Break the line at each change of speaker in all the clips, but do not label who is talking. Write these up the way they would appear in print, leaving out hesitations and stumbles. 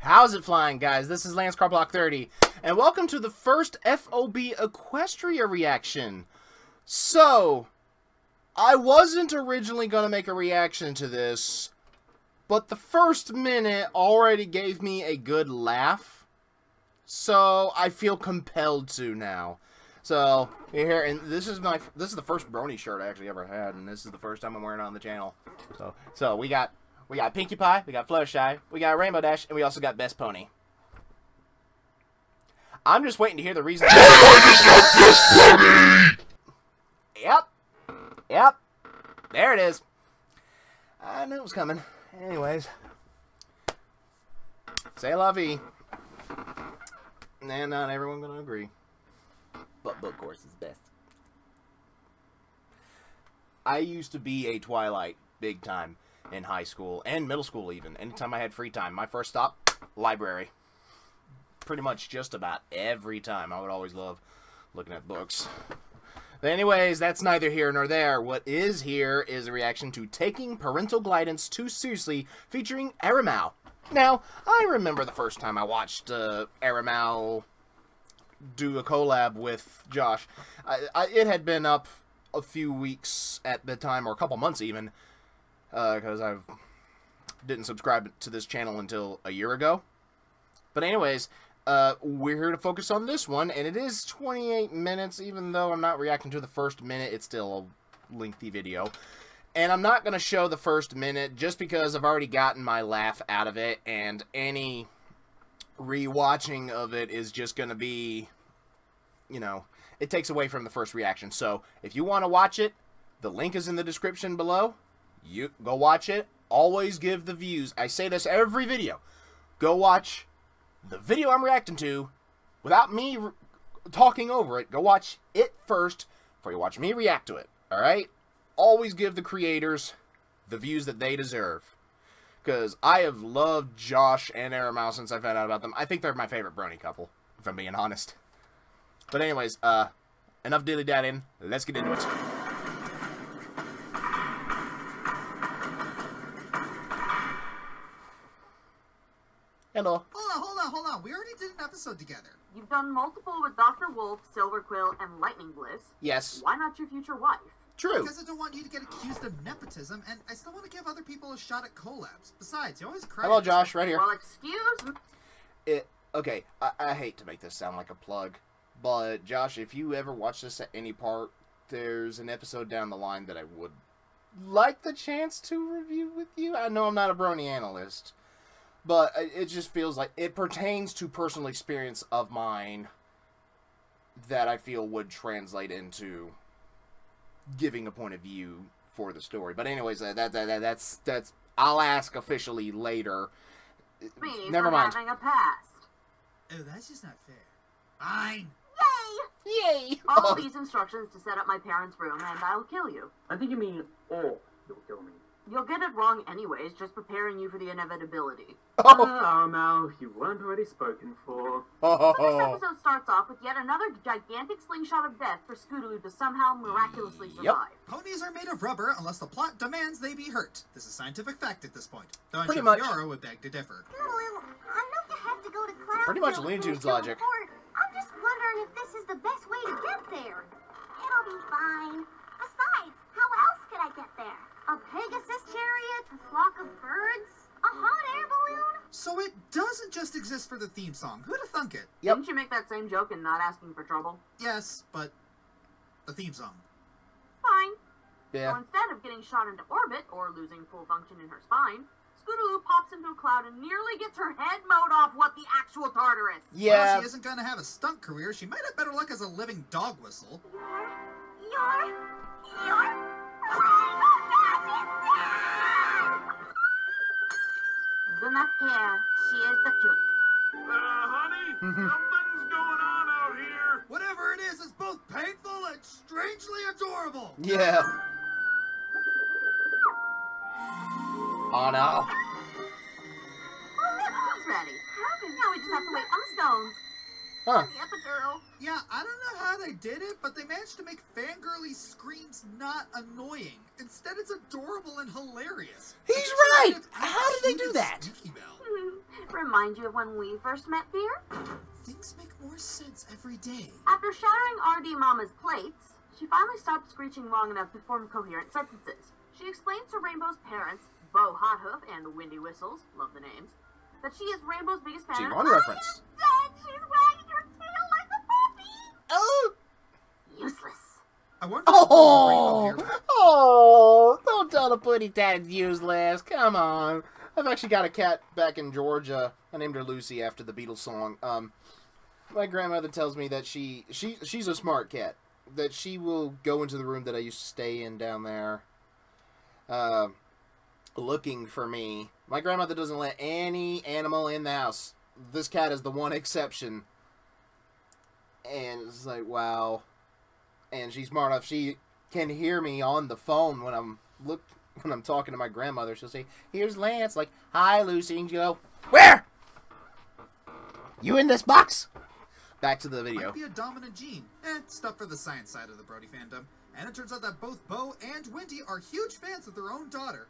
How's it flying, guys? This is Lance Block 30, and welcome to the first FOB Equestria reaction. So, I wasn't originally going to make a reaction to this, but the first minute already gave me a good laugh, so I feel compelled to now. So, here, and this is the first brony shirt I actually ever had, and this is the first time I'm wearing it on the channel. So we got Pinkie Pie, we got Fluttershy, we got Rainbow Dash, and we also got Best Pony. I'm just waiting to hear the reason. Yep. There it is. I knew it was coming. Anyways. C'est la vie. And not everyone gonna agree. But book course is best. I used to be a Twilight big time in high school and middle school even. Anytime I had free time. My first stop, library. Pretty much just about every time. I would always love looking at books. But anyways, that's neither here nor there. What is here is a reaction to Taking Parental Glideance Too Seriously featuring Aramau. Now, I remember the first time I watched Aramau do a collab with Josh. It had been up a few weeks at the time, or a couple months even, because I didn't subscribe to this channel until a year ago. But anyways, we're here to focus on this one, and it is 28 minutes, even though I'm not reacting to the first minute. It's still a lengthy video. And I'm not going to show the first minute, just because I've already gotten my laugh out of it, and any rewatching of it is just going to be, you know, it takes away from the first reaction. So, if you want to watch it, the link is in the description below. You go watch it. Always give the views. I say this every video. Go watch the video I'm reacting to without me talking over it. Go watch it first before you watch me react to it. Alright? Always give the creators the views that they deserve. Because I have loved Josh and Aramau since I found out about them. I think they're my favorite brony couple, if I'm being honest. But anyways, enough dilly-dallying. Let's get into it. Hello.
Hold on. We already did an episode together.
You've done multiple with Dr. Wolf, Silver Quill, and Lightning Bliss.
Yes.
Why not your future wife?
True.
Because I don't want you to get accused of nepotism, and I still want to give other people a shot at collabs. Besides, you always cry.
Hello, Josh. Right here.
Well, excuse me.
Okay, I hate to make this sound like a plug, but Josh, if you ever watch this at any part, there's an episode down the line that I would like the chance to review with you. I know I'm not a brony analyst, but it just feels like it pertains to personal experience of mine that I feel would translate into giving a point of view for the story. But anyways, that's I'll ask officially later. Never mind.
Having a past.
Oh, that's just not fair. Fine.
Yay! Follow these instructions to set up my parents' room, and I'll kill you.
I think you mean, oh, you'll kill me.
You'll get it wrong anyways, just preparing you for the inevitability.
Aramau, you weren't already spoken for.
So this episode starts off with yet another gigantic slingshot of death for Scootaloo to somehow miraculously survive.
Ponies are made of rubber unless the plot demands they be hurt. This is scientific fact at this point. Though I'm
Pretty
sure
much.
Fiora would beg to differ.
Scootaloo, I know you have to go to class.
Pretty much Looney Tunes logic.
I'm just wondering if this is the best way to get there. It'll be fine. Besides, how else could I get there? A Pegasus chariot, a flock of birds, a hot air balloon?
So it doesn't just exist for the theme song. Who'd have thunk it?
Yep.
Didn't you make that same joke and not asking for trouble?
Yes, but the theme song.
Fine.
Yeah.
So instead of getting shot into orbit, or losing full function in her spine, Scootaloo pops into a cloud and nearly gets her head mowed off what the actual Tartarus.
Yeah.
Well, she isn't going to have a stunt career. She might have better luck as a living dog whistle.
Do not care. She is the cute.
Honey, something's going on out here.
Whatever it is, it's both painful and strangely adorable.
Yeah. Oh no.
Oh, look, he's ready. Now we just have to wait on the stones.
Huh.
The epidural.
Yeah, I don't know how they did it, but they managed to make fangirly screams not annoying. Instead, it's adorable and hilarious.
He's
It's
right!
kind of
How did they do
cute
that?
Squeaky Bell.
Remind you of when we first met, dear?
Things make more sense every day.
After shattering RD Mama's plates, she finally stopped screeching long enough to form coherent sentences. She explains to Rainbow's parents, Bo Hothoof and Windy Whistles, love the names, that she is Rainbow's biggest fan.
G1 reference.
Dad, she's wagging her tail like a puppy!
Oh!
Useless.
I wonder if
Oh!
Rainbow here.
Oh! Don't tell the putty dad's useless. Come on. I've actually got a cat back in Georgia. I named her Lucy after the Beatles song. My grandmother tells me that she's a smart cat. That she will go into the room that I used to stay in down there, looking for me. My grandmother doesn't let any animal in the house. This cat is the one exception. And it's like, wow. And she's smart enough. She can hear me on the phone when I'm talking to my grandmother. She'll say, "Here's Lance." Like, "Hi, Lucy." And she'll go, "Where? You in this box?" Back to the video.
Might be a dominant gene. Stuff for the science side of the Brody fandom. And it turns out that both Bo and Wendy are huge fans of their own daughter.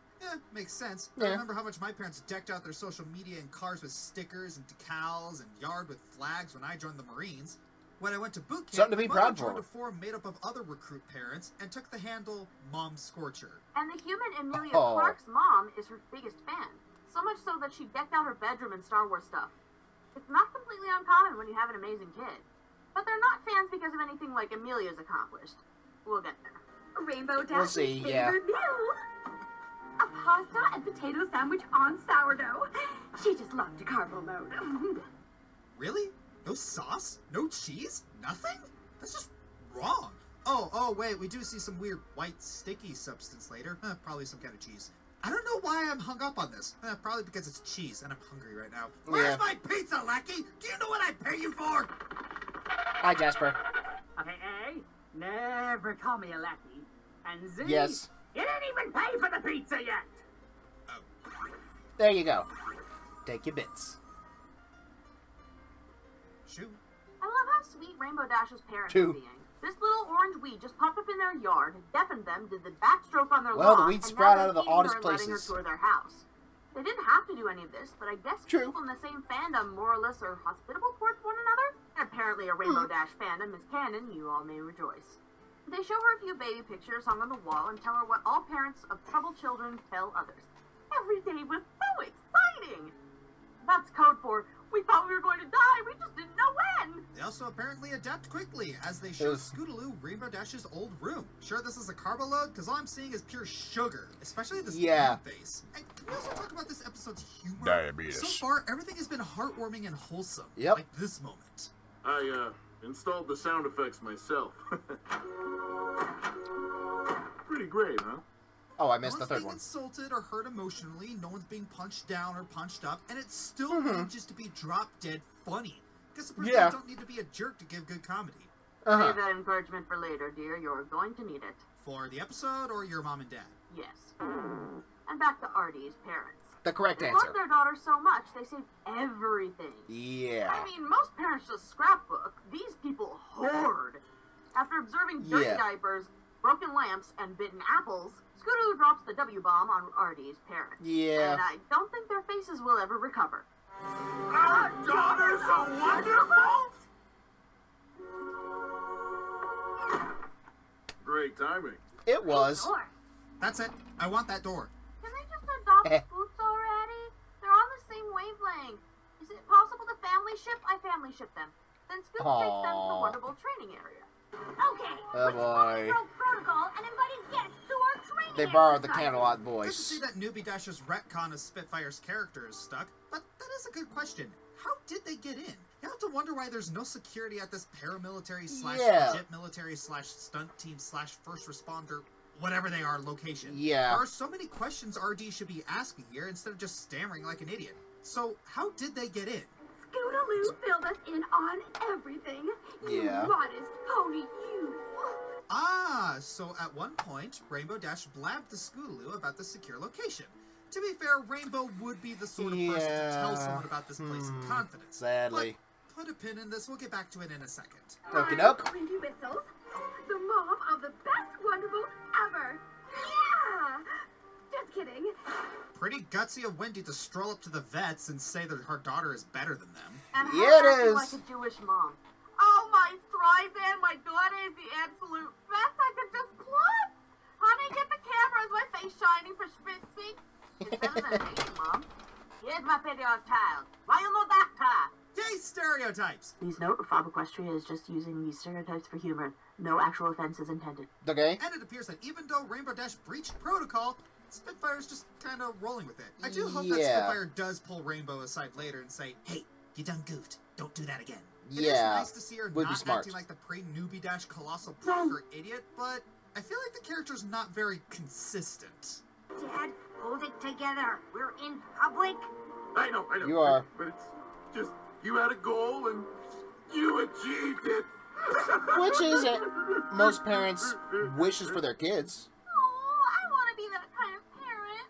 Makes sense.
Yeah.
I remember how much my parents decked out their social media and cars with stickers and decals and yard with flags when I joined the Marines. When I went to boot camp,
Something to be
my
proud
mother joined
for.
a forum made up of other recruit parents and took the handle Mom Scorcher.
And the human Emilia
Oh.
Clarke's mom is her biggest fan. So much so that she decked out her bedroom in Star Wars stuff. It's not completely uncommon when you have an amazing kid. But they're not fans because of anything like Emilia's accomplished. We'll get there.
Rainbow
We'll
Dash's
see, yeah.
favorite meal. A pasta and potato sandwich on sourdough. She just loved to carbo mode.
Really? No sauce? No cheese? Nothing? That's just wrong. Oh, wait, we do see some weird white sticky substance later. Probably some kind of cheese. I don't know why I'm hung up on this. Probably because it's cheese and I'm hungry right now. Where's
Yeah.
my pizza, lackey? Do you know what I pay you for?
Hi, Jasper.
Hey, never call me a lackey. And Z,
Yes.
you didn't even pay for the pizza yet.
There you go. Take your bits.
Shoot.
I love how sweet Rainbow Dash's parents
Two.
are being. This little orange weed just popped up in their yard, deafened them, did the backstroke on their
Well, the
lawn,
weed
and
sprout
now
out of the
they're feeding
oddest
her and letting her
places.
tour their house. They didn't have to do any of this, but I guess
True.
people in the same fandom more or less are hospitable towards one another. And apparently a Rainbow Dash fandom is canon, you all may rejoice. They show her a few baby pictures hung on the wall and tell her what all parents of troubled children tell others. Every day was so exciting! That's code for, we thought we were going to die, we just didn't know when!
They also apparently adapt quickly as they show
Yes.
Scootaloo Rainbow Dash's old room. Sure this is a carbo load? Because all I'm seeing is pure sugar, especially this
Yeah.
face. And can we also talk about this episode's humor?
Diabetes.
So far, everything has been heartwarming and wholesome.
Yep.
Like this moment.
I installed the sound effects myself. Pretty great, huh?
Oh, I
No
missed the
one's
third
being
one.
insulted or hurt emotionally, no one's being punched down or punched up, and it still
Mm-hmm.
manages to be drop-dead funny. Guess the person
Yeah.
don't need to be a jerk to give good comedy.
Uh-huh.
Save that encouragement for later, dear. You're going to need it.
For the episode or your mom and dad?
Yes. And back to Artie's parents.
The correct
They
answer.
love their daughter so much, they save everything.
Yeah.
I mean, most parents just scrapbook. These people hoard. After observing dirty
Yeah.
diapers, broken lamps, and bitten apples, Scootaloo drops the W-bomb on Artie's parents.
Yeah.
And I don't think their faces will ever recover.
Our daughters are wonderful! Great timing.
It was.
Sure.
That's it. I want that door.
Can they just adopt
Eh.
Scoots already? They're on the same wavelength. Is it possible to family ship? I family ship them. Then Scoots takes them to the
Aw.
Wonderful training area.
Okay.
Oh,
let's
boy.
follow protocol and invited guests to our training
They borrowed the
exercise.
Camelot
Good to see
voice.
that Newbie Dash's retcon of Spitfire's character is stuck, but that is a good question. How did they get in? You have to wonder why there's no security at this paramilitary slash
Yeah.
legit military slash stunt team slash first responder, whatever they are, location.
Yeah.
There are so many questions RD should be asking here instead of just stammering like an idiot. So, how did they get in?
Scootaloo filled us in on everything.
Yeah.
You modest pony, you.
Ah, so at one point, Rainbow Dash blabbed to Scootaloo about the secure location. To be fair, Rainbow would be the sort of person to tell
Yeah.
someone about this place in confidence.
Sadly.
But Put a pin in this. We'll get back to it in a second.
Okie doke.
Windy Whistles, the mom of the best wonderful ever. Yeah! Just kidding.
Pretty gutsy of Wendy to stroll up to the vets and say that her daughter is better than them.
And her
Yeah, it
acting
is.
like a Jewish mom. Oh, my Streisand, my daughter is the absolute best. I could just klutz. Honey, get the camera. Is my face shining for Spitzy? It's better than me, Mom. Here's my video child. Why you no doctor?
Yay, stereotypes!
Please note, Fob Equestria is just using these stereotypes for humor. No actual offense is intended.
Okay.
And it appears that even though Rainbow Dash breached protocol, Spitfire's just kind of rolling with it. I do hope that
Yeah.
Spitfire does pull Rainbow aside later and say, hey, you done goofed. Don't do that again. It is
Yeah,
nice to see her
would be
not
smart.
acting like the pre-newbie Dash colossal procker idiot, but I feel like the character's not very consistent.
Dad, hold it together. We're in public.
I know.
You are.
But it's just, you had a goal and you achieved it.
Which is most parents' wishes for their kids.
Oh, I want to be that kind of parent.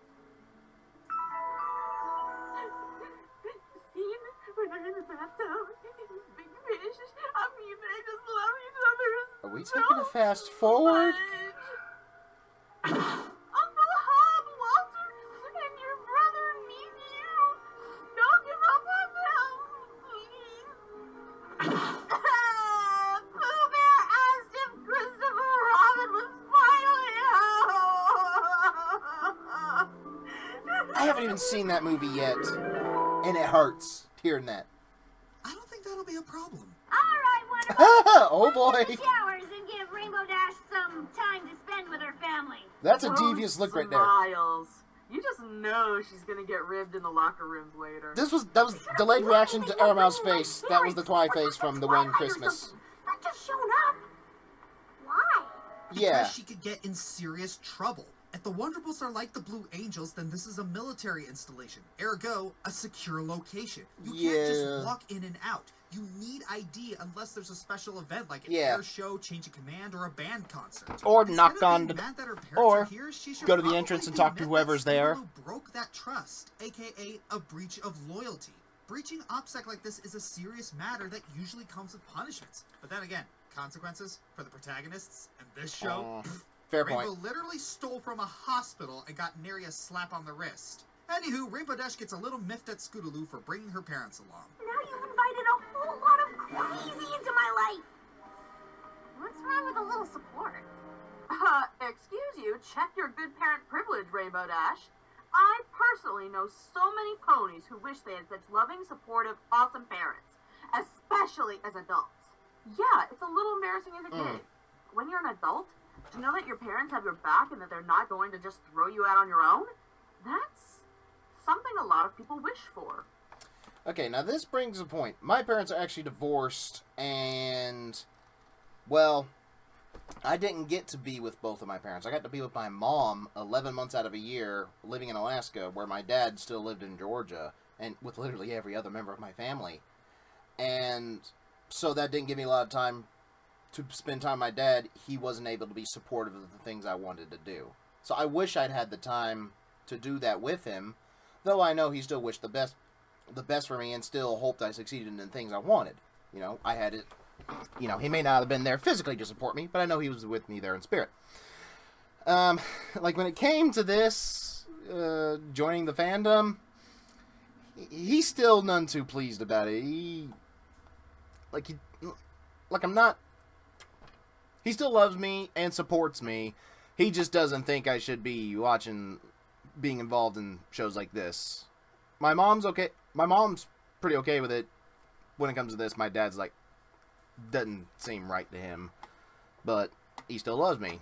Scene when they're in the bathtub. Big fish. I mean, they just love each other.
Are we taking a fast forward?
Uncle Hub, Walter, and your brother need you. Don't give up on them, please. Pooh Bear asked if Christopher Robin was finally
I haven't even seen that movie yet, and it hurts hearing that.
I don't think that'll be a problem.
All right, wonderful.
Oh boy,
Showers and give Rainbow Dash some time to spend with her family.
that's a devious look right there.
Smiles. You just know she's gonna get ribbed in the locker rooms later.
That was delayed reaction to Aramau's face. That was the Twi face from the one Christmas.
Not just shown up. Why?
Yeah.
Because she could get in serious trouble. If the Wonderbolts are like the Blue Angels, then this is a military installation. Ergo, a secure location. You can't just walk in and out. You need ID unless there's a special event like an air show, change of command, or a band concert.
Or
Instead
knock
of
on
being
the-
mad that her parents
or
are here, she should
go to the
probably
entrance and talk to
admit
whoever's
that
there.
Steve broke that trust, aka a breach of loyalty. Breaching OPSEC like this is a serious matter that usually comes with punishments. But then again, consequences for the protagonists and this show.
Fair
Rainbow
point.
literally stole from a hospital and got nary a slap on the wrist. Anywho, Rainbow Dash gets a little miffed at Scootaloo for bringing her parents along.
Now you've invited a whole lot of crazy into my life. What's wrong with a little support?
Excuse you, check your good parent privilege, Rainbow Dash. I personally know so many ponies who wish they had such loving, supportive, awesome parents. Especially as adults. Yeah, it's a little embarrassing as a kid. When you're an adult, to know that your parents have your back and that they're not going to just throw you out on your own, that's something a lot of people wish for.
Okay, now this brings a point. My parents are actually divorced, and, well, I didn't get to be with both of my parents. I got to be with my mom 11 months out of a year, living in Alaska, where my dad still lived in Georgia, and with literally every other member of my family. And so that didn't give me a lot of time to spend time with my dad. He wasn't able to be supportive of the things I wanted to do. So I wish I'd had the time to do that with him, though I know he still wished the best for me and still hoped I succeeded in the things I wanted. You know, I had it, you know, he may not have been there physically to support me, but I know he was with me there in spirit. Like when it came to this, joining the fandom, he's still none too pleased about it. He still loves me and supports me. He just doesn't think I should be being involved in shows like this. My mom's okay. My mom's pretty okay with it when it comes to this. My dad's like, doesn't seem right to him. But he still loves me.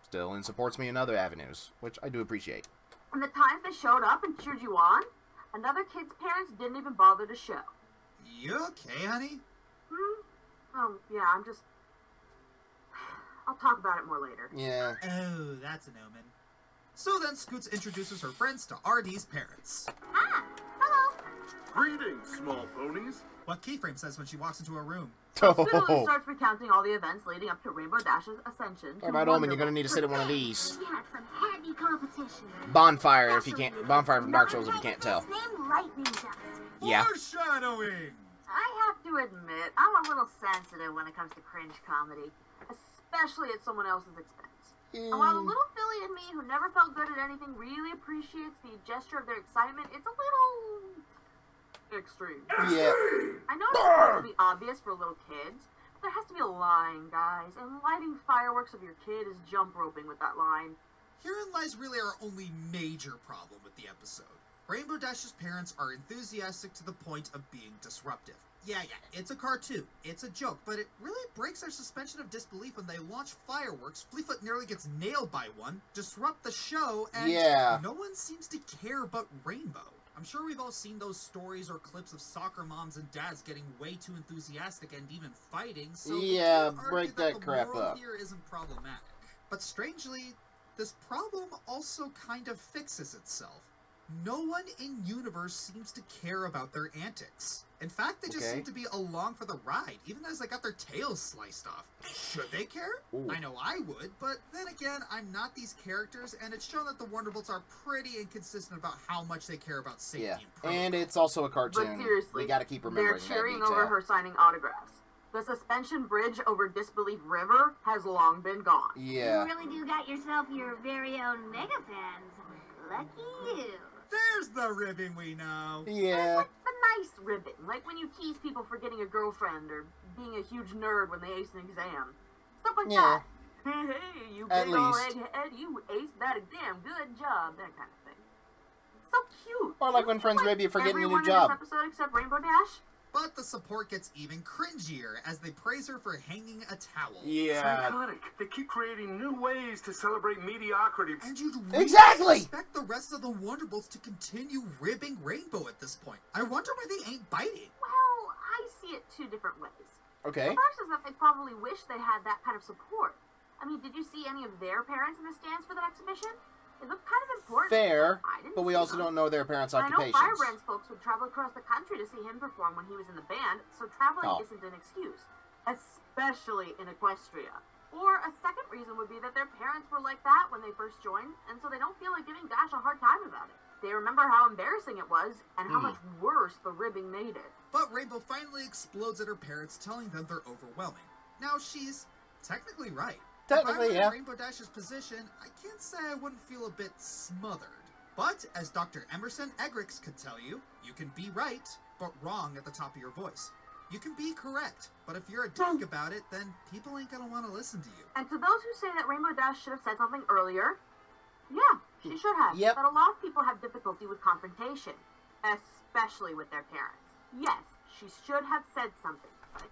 Still, and supports me in other avenues, which I do appreciate.
And the times they showed up and cheered you on, another kid's parents didn't even bother to show.
You okay, honey?
Oh, yeah, I'll talk about it more later.
Yeah.
Oh, that's an omen. So then Scoots introduces her friends to RD's parents.
Ah, hello.
Greetings, small ponies.
What Keyframe says when she walks into a room.
Scootaloo starts recounting all the events leading up to Rainbow Dash's ascension.
Talk about Omen, you're gonna need to sit at one of these.
We had some heavy competition.
Bonfire, if you can't. Bonfire from Dark Souls, if you can't tell.
Named Lightning Dust.
Yeah.
Foreshadowing!
I have to admit, I'm a little sensitive when it comes to cringe comedy, especially at someone else's expense. And while the little filly in me who never felt good at anything really appreciates the gesture of their excitement, it's a little extreme.
Yeah.
I know it's supposed to be obvious for little kids, but there has to be a line, guys, and lighting fireworks of your kid is jump roping with that line.
Herein lies really our only major problem with the episode. Rainbow Dash's parents are enthusiastic to the point of being disruptive. Yeah, it's a cartoon, it's a joke, but it really breaks our suspension of disbelief when they launch fireworks, Fleetfoot nearly gets nailed by one, disrupt the show, and no one seems to care about Rainbow. I'm sure we've all seen those stories or clips of soccer moms and dads getting way too enthusiastic and even fighting, so
break that crap
moral
up.
here isn't problematic. But strangely, this problem also kind of fixes itself. No one in universe seems to care about their antics. In fact, they just seem to be along for the ride, even as they got their tails sliced off. Should they care?
Ooh.
I know I would, but then again, I'm not these characters, and it's shown that the Wonderbolts are pretty inconsistent about how much they care about safety and protocol.
And it's also a cartoon.
But seriously,
we gotta keep remembering
they're cheering
that detail.
over her signing autographs. The suspension bridge over Disbelief River has long been gone.
Yeah.
You really do got yourself your very own mega fans. Lucky you.
There's the ribbon we know.
Yeah.
Like the nice ribbon, like when you tease people for getting a girlfriend or being a huge nerd when they ace an exam. Stuff like that. Hey, you
At
big ol'
least.
egghead, you aced that exam. Good job. That kind of thing. It's so cute.
Or like when friends rib you for getting a new
everyone
job.
in this episode except Rainbow Dash.
But the support gets even cringier as they praise her for hanging a towel.
Yeah.
Psychotic. They keep creating new ways to celebrate mediocrity.
And you'd really
Exactly!
expect the rest of the Wonderbolts to continue ribbing Rainbow at this point. I wonder why they ain't biting.
Well, I see it two different ways.
Okay.
The first is that they probably wish they had that kind of support. I mean, did you see any of their parents in the stands for that exhibition? It looked kind of important.
Fair,
I didn't
but we
see
also
them.
don't know their parents'
I know
occupations.
Firebrand's folks would travel across the country to see him perform when he was in the band, so traveling isn't an excuse, especially in Equestria. Or a second reason would be that their parents were like that when they first joined, and so they don't feel like giving Dash a hard time about it. They remember how embarrassing it was, and how much worse the ribbing made it.
But Rainbow finally explodes at her parents, telling them they're overwhelming. Now, she's technically right.
Technically,
if I were
yeah.
in Rainbow Dash's position, I can't say I wouldn't feel a bit smothered. But, as Dr. Emerson Eggerichs could tell you, you can be right, but wrong at the top of your voice. You can be correct, but if you're a dick about it, then people ain't gonna want to listen to you.
And to those who say that Rainbow Dash should have said something earlier, yeah, she should have.
Yep.
But a lot of people have difficulty with confrontation, especially with their parents. Yes, she should have said something, but...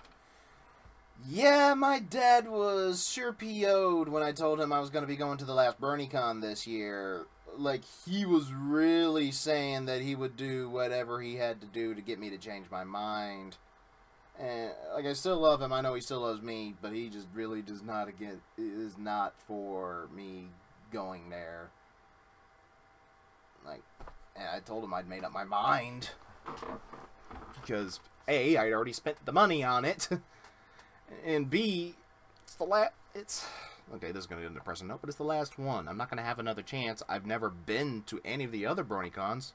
Yeah, my dad was sure PO'd when I told him I was going to be going to the last BronyCon this year. Like, he was really saying that he would do whatever he had to do to get me to change my mind. And, like, I still love him. I know he still loves me, but he just really does not, again, is not for me going there. Like, I told him I'd made up my mind. Because, A, I'd already spent the money on it. And B, it's okay, this is going to get a depressing note, but it's the last one. I'm not going to have another chance. I've never been to any of the other BronyCons.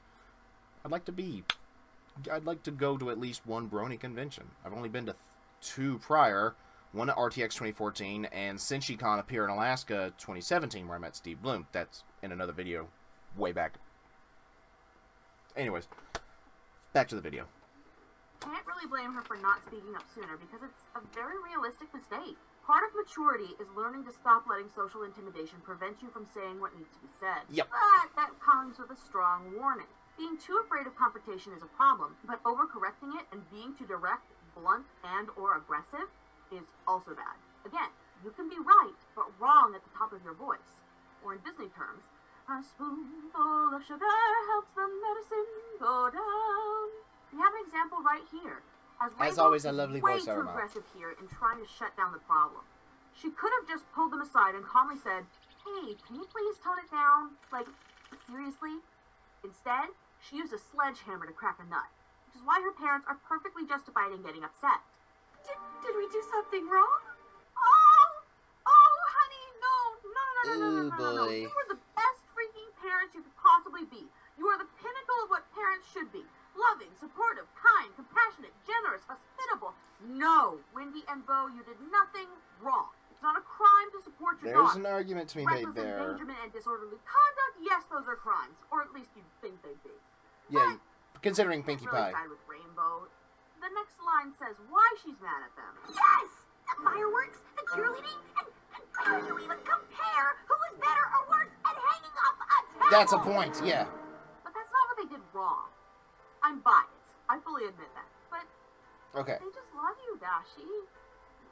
I'd like to go to at least one Brony convention. I've only been to 2 prior. One at RTX 2014, and SenshiCon up here in Alaska 2017, where I met Steve Bloom. That's in another video way back. Anyways, back to the video.
Can't really blame her for not speaking up sooner because it's a very realistic mistake. Part of maturity is learning to stop letting social intimidation prevent you from saying what needs to be said.
Yep.
But that comes with a strong warning. Being too afraid of confrontation is a problem, but overcorrecting it and being too direct, blunt, and or aggressive is also bad. Again, you can be right, but wrong at the top of your voice. Or in Disney terms, a spoonful of sugar helps the medicine go down. We have an example right here.
As always, a lovely
way
voice,
too
Aramau.
aggressive here in trying to shut down the problem. She could have just pulled them aside and calmly said, "Hey, can you please tone it down? Like, seriously?" Instead, she used a sledgehammer to crack a nut, which is why her parents are perfectly justified in getting upset.
Did we do something wrong?
Oh, honey, no.
Ooh, boy.
You were the best freaking parents you could possibly be. You are the pinnacle of what parents should be. loving, supportive, kind, compassionate, generous, hospitable. No, Wendy and Bo, you did nothing wrong. It's not a crime to support your
There's
daughter.
an argument to be made
Reckless
there.
endangerment and disorderly conduct, yes, those are crimes. Or at least you'd think they'd be.
Yeah, considering Pinkie
Really
Pie.
side with Rainbow. The next line says why she's mad at them.
Yes! The fireworks, the cheerleading, and how do you even compare who is better or worse at hanging off a table?
That's a point, yeah.
But that's not what they did wrong. I'm biased. I fully admit that. But
Okay.
they just love you, Dashi.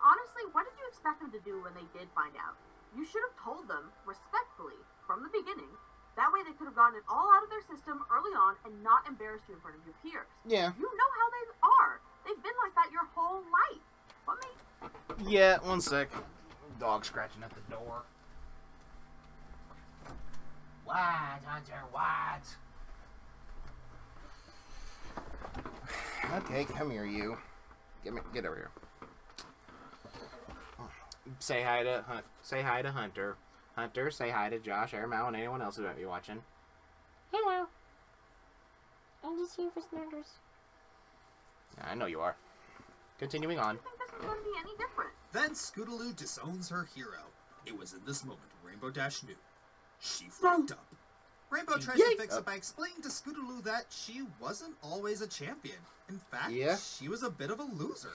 Honestly, what did you expect them to do when they did find out? You should have told them, respectfully, from the beginning. That way they could have gotten it all out of their system early on and not embarrassed you in front of your peers.
Yeah.
You know how they are. They've been like that your whole life. What made...
Yeah, one sec. Dog scratching at the door. What, Hunter, what? Okay, come here, you. Get over here. Say hi to Hunter. Hunter, say hi to Josh, Aramau, and anyone else who might be watching.
Hello. I'm just here for Snuggers.
I know you are. Continuing on.
I think this was going to be any different.
Then Scootaloo disowns her hero. It was in this moment Rainbow Dash knew. She fucked up. Rainbow tries to fix it by explaining to Scootaloo that she wasn't always a champion. In fact, she was a bit of a loser.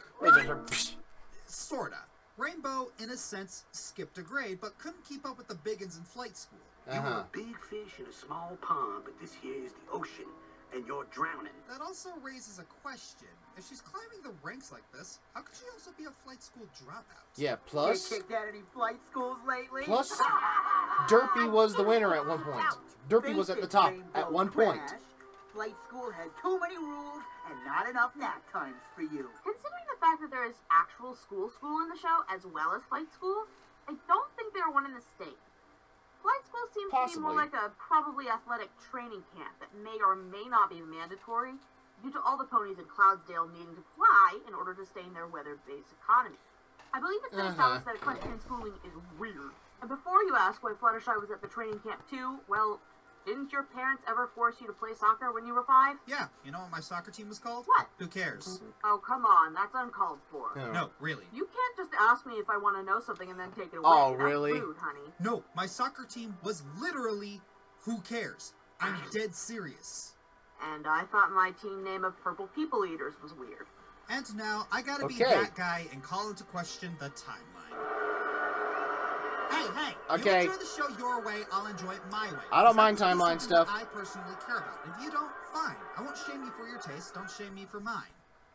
Sorta. Rainbow, in a sense, skipped a grade, but couldn't keep up with the biggins in flight school.
You were a big fish in a small pond, but this here is the ocean, and you're drowning.
That also raises a question. If she's climbing the ranks like this, how could she also be a flight school dropout?
Yeah, plus...
You kicked out any flight schools lately?
Plus, Derpy was the winner at one point. Derpy was at the top at one point.
Flight school had too many rules and not enough nap times for you.
Considering the fact that there is actual school in the show as well as flight school, I don't think there are one in the state. Flight school seems to be more like a probably athletic training camp that may or may not be mandatory due to all the ponies in Cloudsdale needing to fly in order to stay in their weather-based economy. I believe it's been established that equestrian schooling is weird. And before you ask why Fluttershy was at the training camp too, well, didn't your parents ever force you to play soccer when you were 5?
Yeah, you know what my soccer team was called?
What?
Who cares?
Oh, come on, that's uncalled for.
No, really.
You can't just ask me if I want to know something and then take it away.
Oh,
That's
really?
rude, honey.
No, my soccer team was literally Who Cares. I'm dead serious.
And I thought my team name of Purple People Eaters was weird.
And now, I gotta be that guy and call into question the timeline. Hey,
okay.
You enjoy the show your way, I'll enjoy it my way.
I don't mind timeline stuff.
I personally care about. If you don't, fine. I won't shame you for your taste, don't shame me for mine.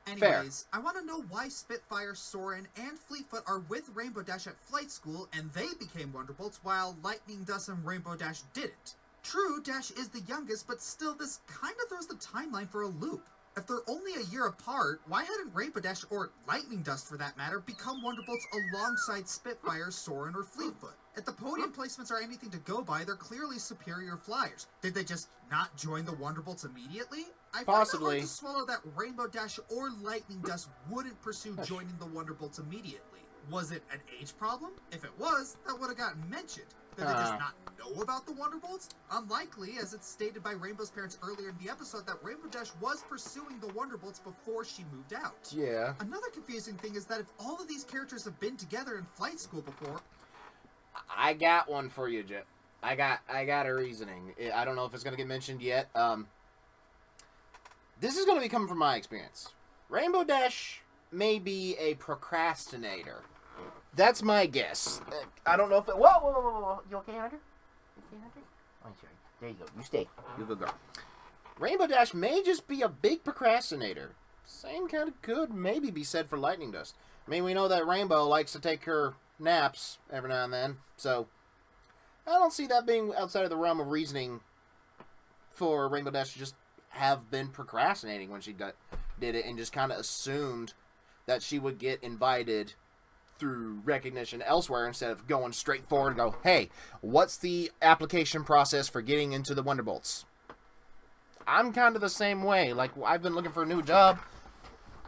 Anyways, I want to know why Spitfire, Soren, and Fleetfoot are with Rainbow Dash at flight school and they became Wonderbolts while Lightning Dust and Rainbow Dash didn't. True, Dash is the youngest, but still this kind of throws the timeline for a loop. If they're only a year apart, why hadn't Rainbow Dash, or Lightning Dust for that matter, become Wonderbolts alongside Spitfire, Soren, or Fleetfoot? If the podium placements are anything to go by, they're clearly superior flyers. Did they just not join the Wonderbolts immediately? I find it hard to swallow that Rainbow Dash or Lightning Dust wouldn't pursue joining the Wonderbolts immediately. Was it an age problem? If it was, that would have gotten mentioned. Did they just not know about the Wonderbolts? Unlikely, as it's stated by Rainbow's parents earlier in the episode that Rainbow Dash was pursuing the Wonderbolts before she moved out.
Yeah.
Another confusing thing is that if all of these characters have been together in flight school before...
I got one for you, Jet. I got a reasoning. I don't know if it's going to get mentioned yet. This is going to be coming from my experience. Rainbow Dash may be a procrastinator. That's my guess. I don't know if it... Whoa. You okay, Hunter? You okay, Hunter? Oh, sorry. There you go. You stay. You good girl. Rainbow Dash may just be a big procrastinator. Same kind of could maybe be said for Lightning Dust. I mean, we know that Rainbow likes to take her naps every now and then, so I don't see that being outside of the realm of reasoning for Rainbow Dash to just have been procrastinating when she did it and just kind of assumed that she would get invited through recognition elsewhere instead of going straight forward and go, hey, what's the application process for getting into the Wonderbolts? I'm kind of the same way. Like, I've been looking for a new job,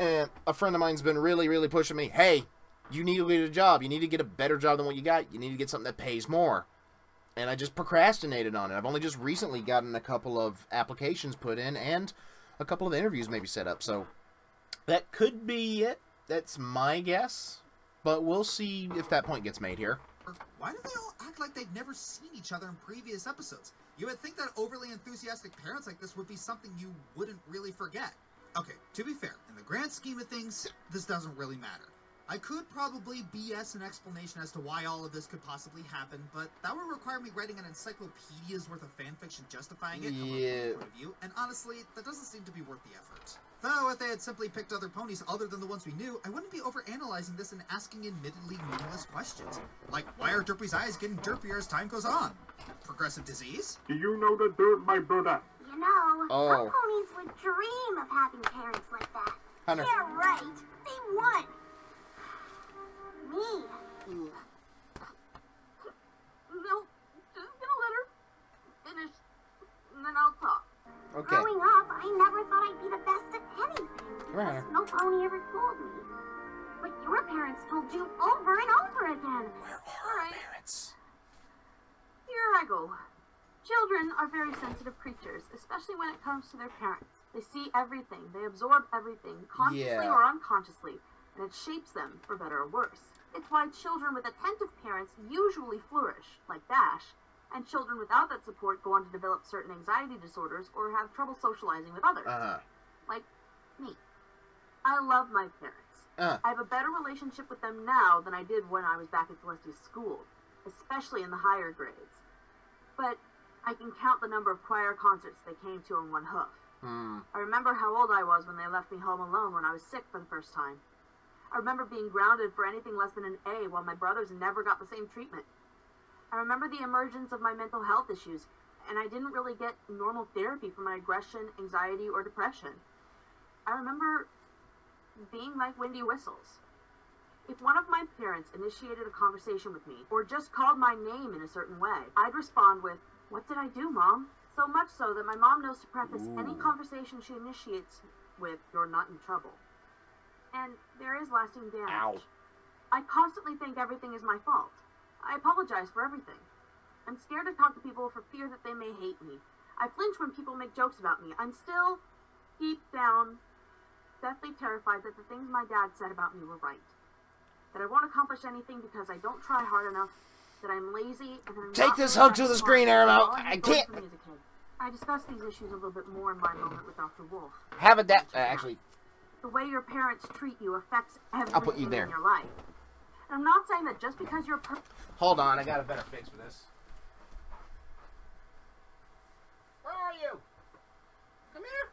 and a friend of mine's been really, really pushing me, hey, you need to get a job. You need to get a better job than what you got. You need to get something that pays more. And I just procrastinated on it. I've only just recently gotten a couple of applications put in and a couple of interviews maybe set up. So that could be it. That's my guess. But we'll see if that point gets made here.
Why do they all act like they've never seen each other in previous episodes? You would think that overly enthusiastic parents like this would be something you wouldn't really forget. Okay, to be fair, in the grand scheme of things, this doesn't really matter. I could probably BS an explanation as to why all of this could possibly happen, but that would require me writing an encyclopedia's worth of fanfiction justifying it from a point of view, and honestly, that doesn't seem to be worth the effort. Though, if they had simply picked other ponies other than the ones we knew, I wouldn't be overanalyzing this and asking admittedly meaningless questions. Like, why are Derpy's eyes getting derpier as time goes on? Progressive disease?
Do you know the dirt, my brother?
You know, some ponies would dream of having parents like that.
Hunter.
Yeah, right. They would. Me.
No, just gonna let her finish, and then I'll talk.
Okay.
Growing up, I never thought I'd be the best at anything because no pony ever told me. But your parents told you over and over again.
Where are our parents?
Here I go. Children are very sensitive creatures, especially when it comes to their parents. They see everything, they absorb everything, consciously or unconsciously, and it shapes them, for better or worse. It's why children with attentive parents usually flourish, like Dash, and children without that support go on to develop certain anxiety disorders or have trouble socializing with others. Like me. I love my parents. I have a better relationship with them now than I did when I was back at Celestia's school, especially in the higher grades. But I can count the number of choir concerts they came to on one hoof. I remember how old I was when they left me home alone when I was sick for the first time. I remember being grounded for anything less than an A while my brothers never got the same treatment. I remember the emergence of my mental health issues, and I didn't really get normal therapy for my aggression, anxiety, or depression. I remember being like windy whistles. If one of my parents initiated a conversation with me, or just called my name in a certain way, I'd respond with, "What did I do, Mom?" So much so that my mom knows to preface any conversation she initiates with, "You're not in trouble." And there is lasting damage. I constantly think everything is my fault. I apologize for everything. I'm scared to talk to people for fear that they may hate me. I flinch when people make jokes about me. I'm still, deep down, deathly terrified that the things my dad said about me were right. That I won't accomplish anything because I don't try hard enough. That I'm lazy and I'm
Take this hug to the screen, Aramau. I can't.
I discussed these issues a little bit more in my moment with Dr. Wolf.
Have a actually.
The way your parents treat you affects everything
I'll put you there.
in your life. And I'm not saying that just because you're
Hold on, I got a better fix for this. Where are you? Come here.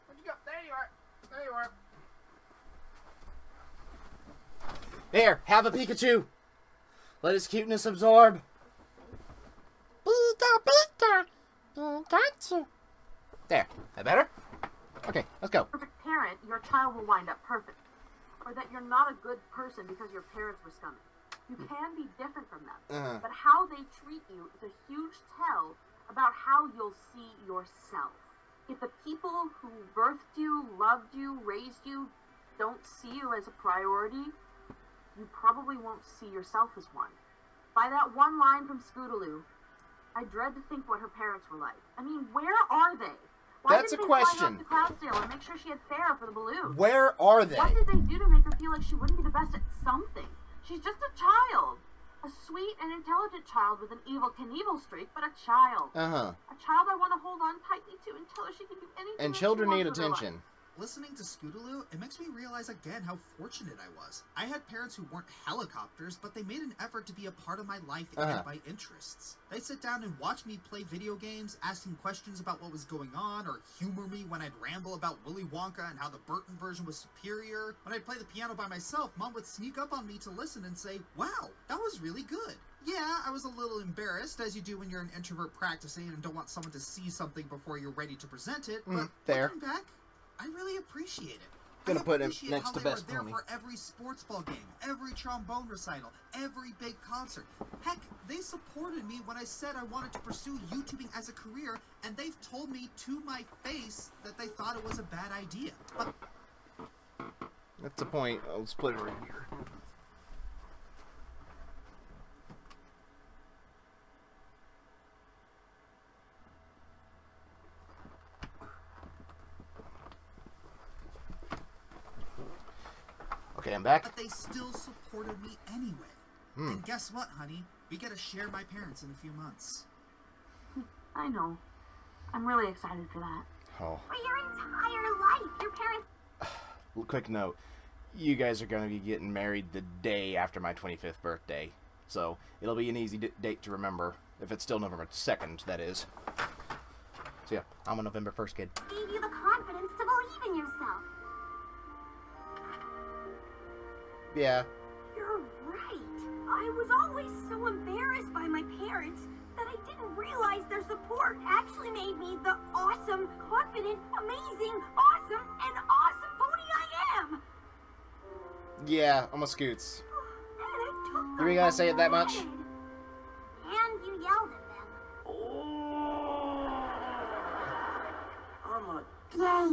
Where'd you go? There you are. There you are. There, have a Pikachu. Let his cuteness absorb. Pika, Pikachu. There, that better? Okay, let's go.
Perfect parent, your child will wind up perfect. Or that you're not a good person because your parents were scummy. You can be different from them. But how they treat you is a huge tell about how you'll see yourself. If the people who birthed you, loved you, raised you, don't see you as a priority, you probably won't see yourself as one. By that one line from Scootaloo, I dread to think what her parents were like. I mean, where are they? Why
That's a
didn't they
question.
fly up to Cloudsdale and make sure she had fare for the balloon?
Where are they?
What did they do to make her feel like she wouldn't be the best at something? She's just a child. A sweet and intelligent child with an evil Knievel streak, but a child. A child I want to hold on tightly to and tell her she can do anything.
And children need attention.
Listening to Scootaloo, it makes me realize again how fortunate I was. I had parents who weren't helicopters, but they made an effort to be a part of my life and my interests. They sit down and watch me play video games, asking questions about what was going on, or humor me when I'd ramble about Willy Wonka and how the Burton version was superior. When I'd play the piano by myself, Mom would sneak up on me to listen and say, "Wow, that was really good." Yeah, I was a little embarrassed, as you do when you're an introvert practicing and don't want someone to see something before you're ready to present it, but looking back, I really appreciate it.
Gonna put him next to Best
Pony. They were there
Pony.
for every sports ball game, every trombone recital, every big concert. Heck, they supported me when I said I wanted to pursue YouTubing as a career, and they've told me to my face that they thought it was a bad idea. But
that's the point. I'll split it right here. Okay, I'm back.
But they still supported me anyway. And guess what, honey? We get to share my parents in a few months.
I know. I'm really excited for that.
Oh.
For your entire life, your parents...
Quick note. You guys are going to be getting married the day after my 25th birthday. So, it'll be an easy date to remember. If it's still November 2nd, that is. So yeah, I'm a November 1st kid.
Gave you the confidence to believe in yourself.
Yeah.
You're right. I was always so embarrassed by my parents that I didn't realize their support actually made me the awesome, confident, amazing, awesome, and awesome pony I am.
Yeah, I'm a Scoots.
And I took
Do we gotta say it that much?
And you yelled at them.
I'm a
Yay.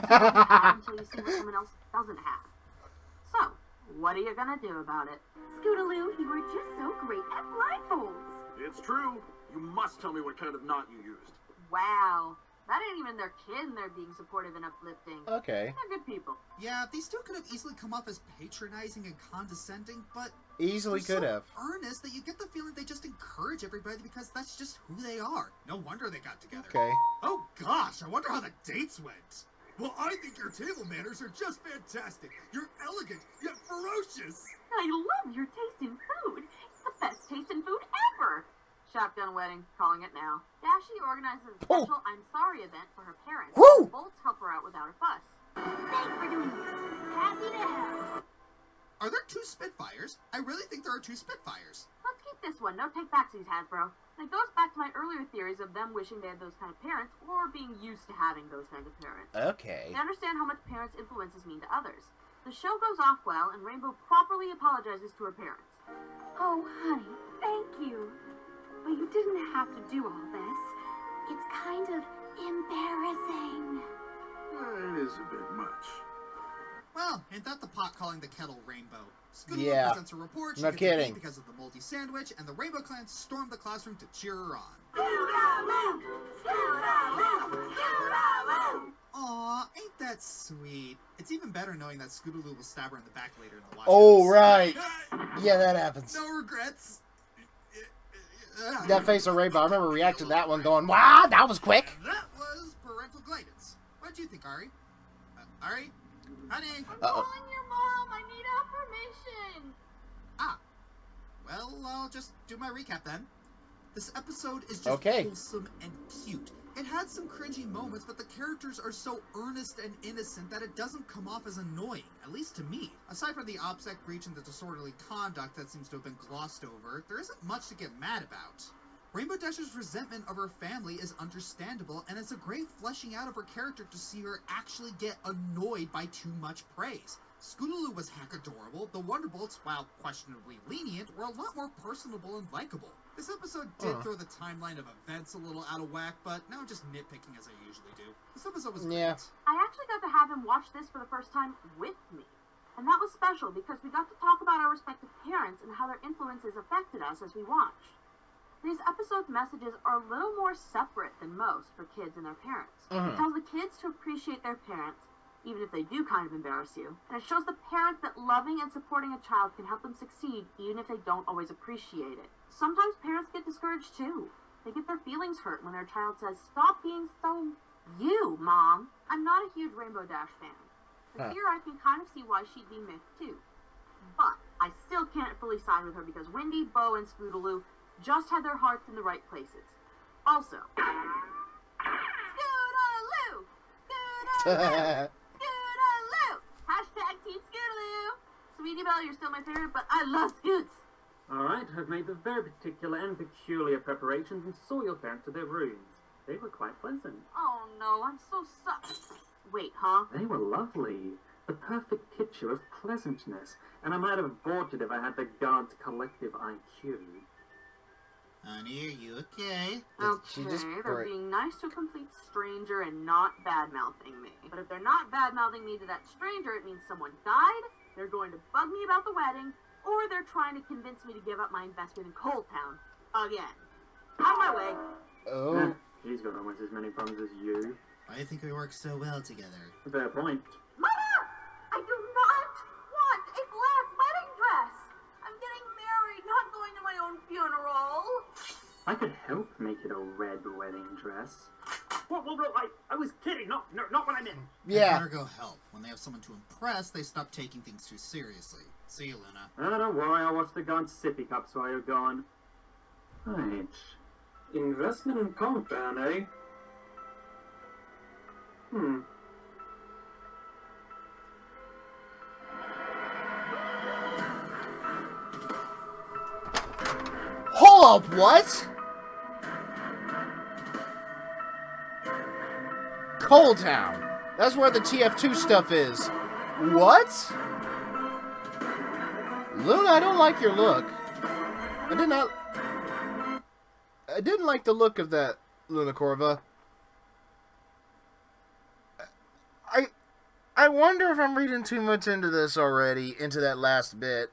Until you see what someone else doesn't have. So, what are you gonna do about it?
Scootaloo, you were just so great at blindfolds.
It's true. You must tell me what kind of knot you used.
Wow. That ain't even their kid and they're being supportive and uplifting.
Okay.
They're good people.
Yeah, these two could have easily come off as patronizing and condescending, but
Easily
they're
could
so
have.
earnest that you get the feeling they just encourage everybody because that's just who they are. No wonder they got together.
Okay.
Oh gosh, I wonder how the dates went. Well, I think your table manners are just fantastic. You're elegant, yet ferocious.
I love your taste in food. It's the best taste in food ever. Shotgun wedding, calling it now. Dashi organizes a special I'm Sorry event for her parents.
Woo!
Bolts help her out without a fuss.
Thanks for doing this. Happy to help.
Are there two Spitfires? I really think there are two Spitfires.
Let's keep this one. No take backsies, Hasbro. And it goes back to my earlier theories of them wishing they had those kind of parents or being used to having those kinds of parents.
Okay.
They understand how much parents' influences mean to others. The show goes off well, and Rainbow properly apologizes to her parents.
Oh, honey, thank you. But you didn't have to do all this.
It's kind of embarrassing.
It is a bit much.
Well, ain't that the pot calling the kettle rainbow? Scootaloo
Yeah.
presents a report. She
No
gets a B
kidding.
because of the moldy sandwich, and the Rainbow Clan stormed the classroom to cheer her on.
Scootaloo! Scootaloo! Scootaloo!
Aw, ain't that sweet? It's even better knowing that Scootaloo will stab her in the back later in the watch.
Oh, right. Yeah, that happens.
No regrets.
That face of Rainbow, I remember reacting to that one going, wow, that was quick.
And that was Parental Glideance. What do you think, Ari? Ari? Honey?
Calling your mom. I need affirmation.
Ah. Well, I'll just do my recap then. This episode is just
Okay.
wholesome and cute. It had some cringy moments, but the characters are so earnest and innocent that it doesn't come off as annoying, at least to me. Aside from the OPSEC breach and the disorderly conduct that seems to have been glossed over, there isn't much to get mad about. Rainbow Dash's resentment of her family is understandable, and it's a great fleshing out of her character to see her actually get annoyed by too much praise. Scootaloo was heck adorable. The Wonderbolts, while questionably lenient, were a lot more personable and likable. This episode did throw the timeline of events a little out of whack, but now I'm just nitpicking as I usually do. This episode was great.
Yeah.
I actually got to have him watch this for the first time with me. And that was special because we got to talk about our respective parents and how their influences affected us as we watched. These episodes' messages are a little more separate than most for kids and their parents. It tells the kids to appreciate their parents, even if they do kind of embarrass you. And it shows the parents that loving and supporting a child can help them succeed, even if they don't always appreciate it. Sometimes parents get discouraged too. They get their feelings hurt when their child says, "Stop being so you, Mom." I'm not a huge Rainbow Dash fan. But here I can kind of see why she'd be miffed too. But I still can't fully side with her because Wendy, Bo, and Scootaloo just had their hearts in the right places. Also, Scootaloo! Scootaloo! Scootaloo! Hashtag Team Scootaloo! Sweetie Belle, you're still my favorite, but I love Scoots!
Alright, I've made the very particular and peculiar preparations and saw your parents to their rooms. They were quite pleasant.
Oh no, I'm so Wait, huh?
They were lovely. The perfect picture of pleasantness. And I might have aborted if I had the God's collective IQ.
Honey, are you okay?
Okay, they're being nice to a complete stranger and not bad-mouthing me. But if they're not bad-mouthing me to that stranger, it means someone died, they're going to bug me about the wedding, or they're trying to convince me to give up my investment in Coal Town. Again. Out of my way.
Oh.
He's got almost as many problems as you.
Why do you think we work so well together?
Fair point.
Mother! I do not want a black wedding dress! I'm getting married, not going to my own funeral.
I could help make it a red wedding dress.
Whoa, I was kidding. No, what I meant.
Yeah.
Better go help. When they have someone to impress, they stop taking things too seriously. See you, Luna.
Oh, don't worry, I'll watch the Gaunt sippy cups while you're gone. Right. Investment in compound, eh?
Hold up, what? Coal Town. That's where the TF2 stuff is. What? Luna, I don't like your look. I didn't like the look of that, Luna Corva. I wonder if I'm reading too much into this already, into that last bit.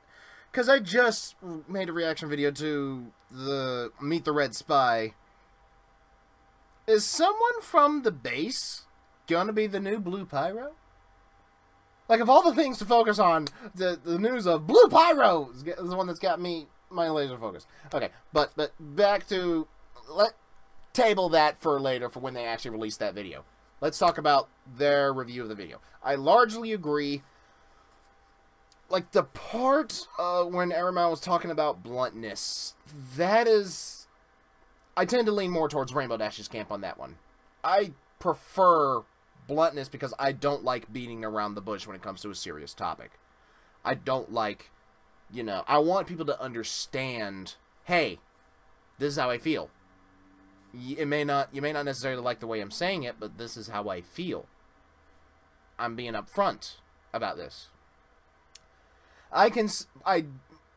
Because I just made a reaction video to the Meet the Red Spy. Is someone from the base gonna be the new Blue Pyro? Like, of all the things to focus on, the news of Blue Pyro is the one that's got me, my laser focus. Okay, but back to, table that for later, for when they actually release that video. Let's talk about their review of the video. I largely agree. Like, the part when Aramau was talking about bluntness, that is... I tend to lean more towards Rainbow Dash's camp on that one. I prefer bluntness because I don't like beating around the bush when it comes to a serious topic. I don't like, you know, I want people to understand, hey, this is how I feel. You may not necessarily like the way I'm saying it, but this is how I feel. I'm being upfront about this.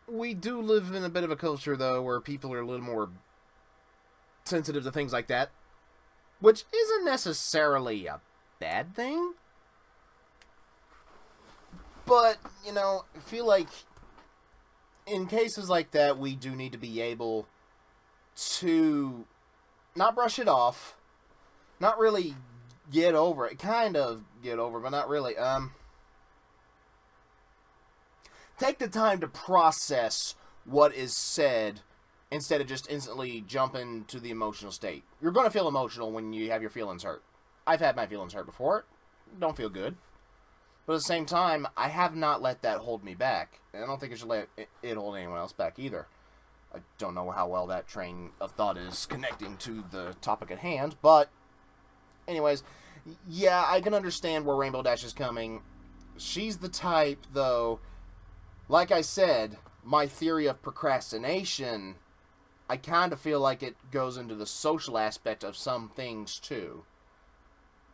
We do live in a bit of a culture, though, where people are a little more sensitive to things like that, which isn't necessarily a bad thing. But, you know, I feel like in cases like that, we do need to be able to not brush it off, not really get over it, kind of get over it, but not really, take the time to process what is said instead of just instantly jumping to the emotional state. You're going to feel emotional when you have your feelings hurt. I've had my feelings hurt before. Don't feel good. But at the same time, I have not let that hold me back. And I don't think I should let it hold anyone else back either. I don't know how well that train of thought is connecting to the topic at hand, but anyways, yeah, I can understand where Rainbow Dash is coming. She's the type, though, like I said, my theory of procrastination, I kind of feel like it goes into the social aspect of some things, too.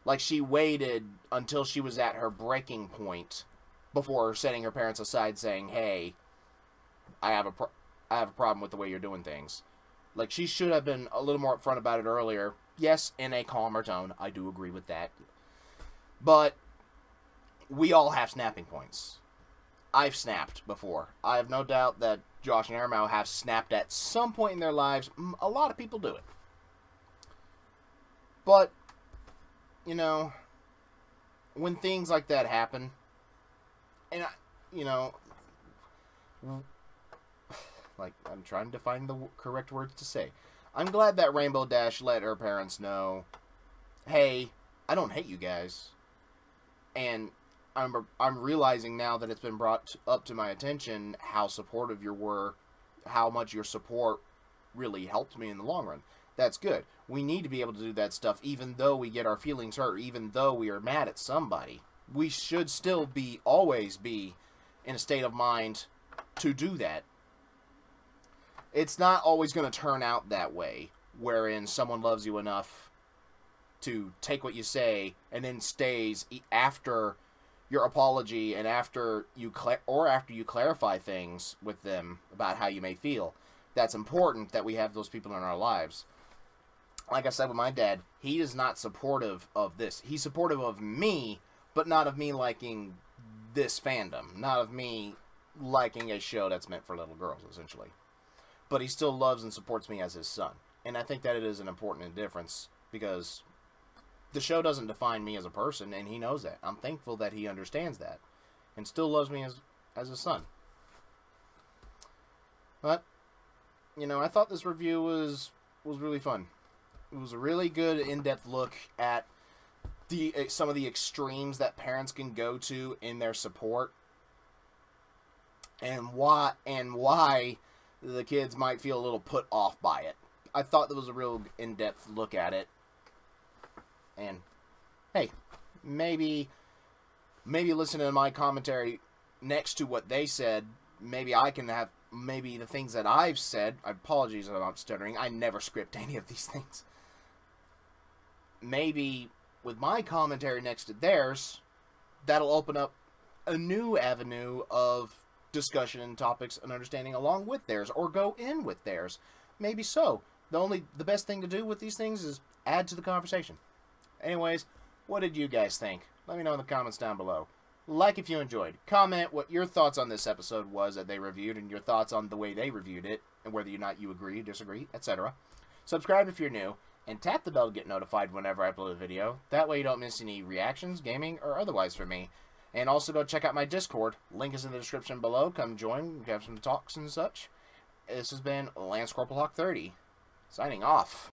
Like, she waited until she was at her breaking point before setting her parents aside saying, hey, I have a problem with the way you're doing things. Like, she should have been a little more upfront about it earlier. Yes, in a calmer tone. I do agree with that. But we all have snapping points. I've snapped before. I have no doubt that Josh and Aramau have snapped at some point in their lives. A lot of people do it. But, you know, when things like that happen, and, you know, like, I'm trying to find the correct words to say. I'm glad that Rainbow Dash let her parents know, hey, I don't hate you guys. And I'm realizing now that it's been brought up to my attention how supportive you were, how much your support really helped me in the long run. That's good. We need to be able to do that stuff even though we get our feelings hurt, even though we are mad at somebody. We should still always be in a state of mind to do that. It's not always going to turn out that way, wherein someone loves you enough to take what you say and then stays after your apology and after you clarify things with them about how you may feel. That's important that we have those people in our lives. Like I said with my dad, he is not supportive of this. He's supportive of me, but not of me liking this fandom. Not of me liking a show that's meant for little girls, essentially. But he still loves and supports me as his son. And I think that it is an important difference because the show doesn't define me as a person, and he knows that. I'm thankful that he understands that, and still loves me as a son. But, you know, I thought this review was really fun. It was a really good in-depth look at some of the extremes that parents can go to in their support, and why the kids might feel a little put off by it. I thought that was a real in-depth look at it. And hey, maybe listening to my commentary next to what they said, maybe I can have the things that I've said. Apologies if I'm stuttering. I never script any of these things. Maybe with my commentary next to theirs, that'll open up a new avenue of discussion and topics and understanding along with theirs, or go in with theirs. Maybe so. The best thing to do with these things is add to the conversation. Anyways, what did you guys think? Let me know in the comments down below. Like if you enjoyed. Comment what your thoughts on this episode was that they reviewed, and your thoughts on the way they reviewed it, and whether or not you agree, disagree, etc. Subscribe if you're new, and tap the bell to get notified whenever I upload a video. That way you don't miss any reactions, gaming, or otherwise from me. And also go check out my Discord. Link is in the description below. Come join. We have some talks and such. This has been Lance Corporal Hawk 30, signing off.